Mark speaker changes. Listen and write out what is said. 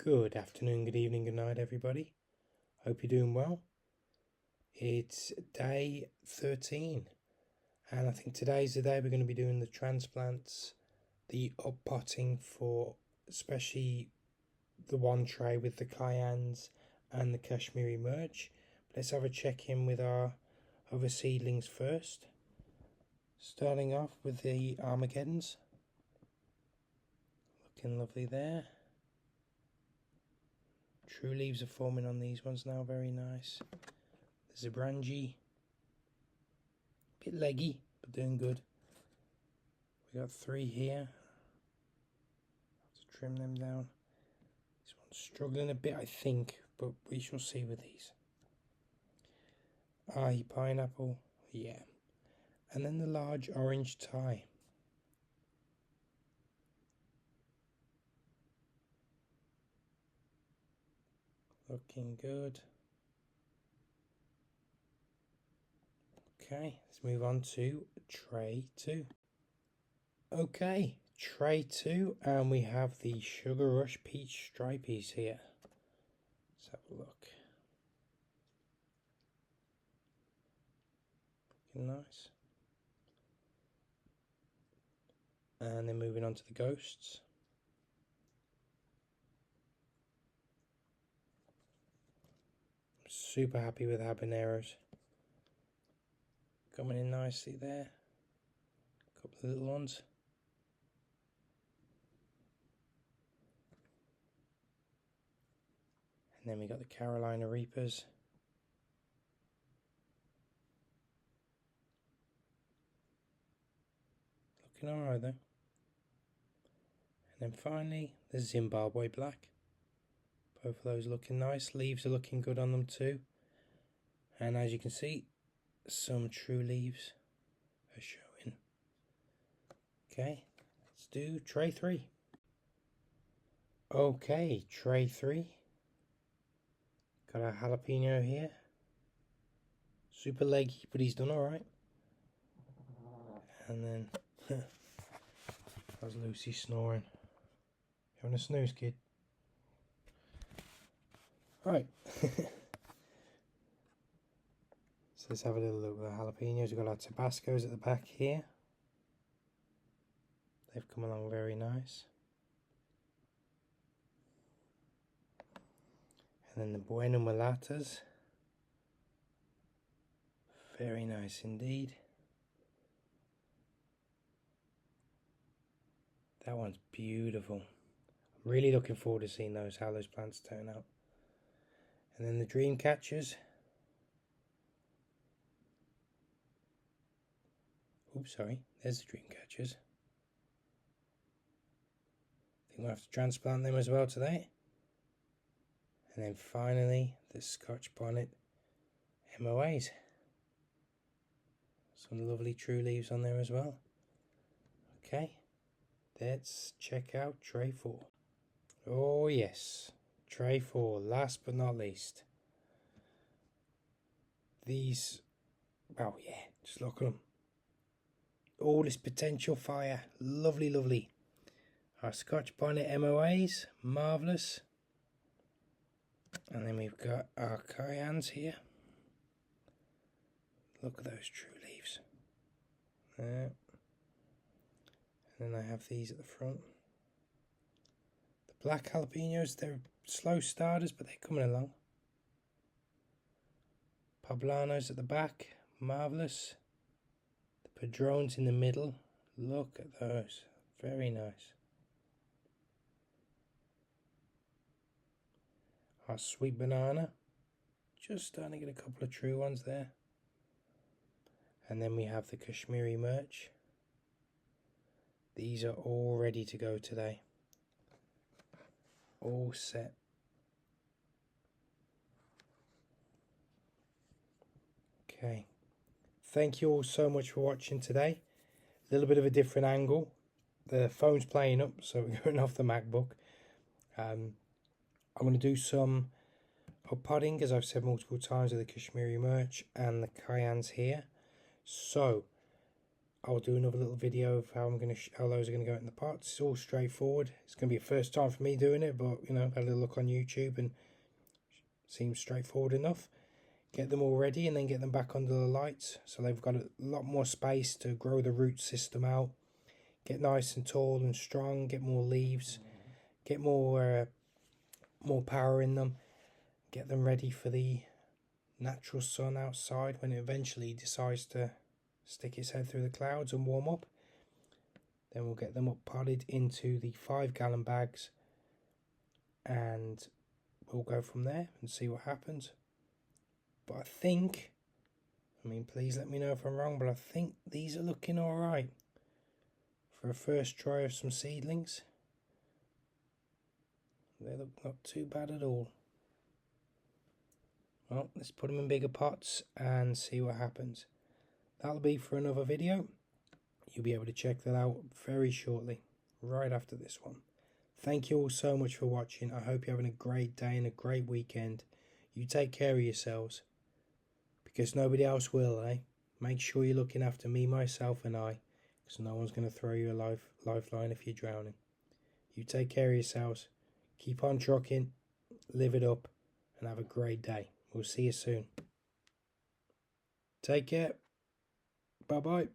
Speaker 1: Good afternoon, good evening, good night, everybody. Hope you're doing well. It's day 13, and I think today's the day we're going to be doing the transplants, the uppotting for especially the one tray with the cayennes and the Kashmiri merch. Let's have a check-in with our other seedlings first. Starting off with the Armageddons. Looking lovely there. True leaves are forming on these ones now, very nice. The Zabrangi, bit leggy, but doing good. We got 3 here. Have to trim them down. This one's struggling a bit, I think, but we shall see with these. Ahi pineapple, yeah. And then the large orange Thai. Looking good. Okay, let's move on to tray 2. Okay, tray 2, and we have the Sugar Rush Peach Stripies here. Let's have a look. Looking nice. And then moving on to the Ghosts. I'm super happy with habaneros. Coming in nicely there. A couple of little ones. And then we got the Carolina Reapers. Looking alright though. And then finally the Zimbabwe Black. Both of those looking nice. Leaves are looking good on them too. And as you can see, some true leaves are showing. Okay, let's do tray 3. Okay, tray 3. Got our jalapeno here. Super leggy, but he's done alright. And then, that's Lucy snoring. You having a snooze, kid? Right. So let's have a little look at the jalapenos. We've got our Tabascos at the back here. They've come along very nice. And then the Bueno Mulatas. Very nice indeed. That one's beautiful. I'm really looking forward to seeing how those plants turn out. And then the Dream Catchers. Oops, sorry. There's the Dream Catchers. I think we'll have to transplant them as well today. And then finally, the Scotch Bonnet MOAs. Some lovely true leaves on there as well. Okay, let's check out tray 4. Oh yes, tray 4, last but not least. These, oh yeah, just look at them. All this potential fire, lovely, lovely. Our Scotch Bonnet MOAs, marvellous. And then we've got our cayennes here. Look at those true leaves. There. And then I have these at the front. The black jalapenos, they're slow starters, but they're coming along. Poblanos at the back, marvellous. The Padrones in the middle, look at those, very nice. Our sweet banana, just starting to get a couple of true ones there. And then we have the Kashmiri merch. These are all ready to go today. All set. Okay. Thank you all so much for watching today. A little bit of a different angle. The phone's playing up, so we're going off the MacBook. I'm going to do some uppotting, as I've said multiple times, of the Kashmiri merch and the cayennes here. So I'll do another little video of how how those are gonna go in the pots. It's all straightforward. It's gonna be a first time for me doing it, but you know, had a little look on YouTube and seems straightforward enough. Get them all ready and then get them back under the lights so they've got a lot more space to grow the root system out, get nice and tall and strong, get more leaves, get more power in them, get them ready for the natural sun outside when it eventually decides to stick its head through the clouds and warm up. Then we'll get them up potted into the 5-gallon bags and we'll go from there and see what happens. But I think, please let me know if I'm wrong, but I think these are looking alright for a first try of some seedlings. They look not too bad at all. Well, let's put them in bigger pots and see what happens. That'll be for another video. You'll be able to check that out very shortly, right after this one. Thank you all so much for watching. I hope you're having a great day and a great weekend. You take care of yourselves, because nobody else will, eh? Make sure you're looking after me, myself and I, because no one's going to throw you a lifeline if you're drowning. You take care of yourselves. Keep on trucking, live it up, and have a great day. We'll see you soon. Take care. Bye-bye.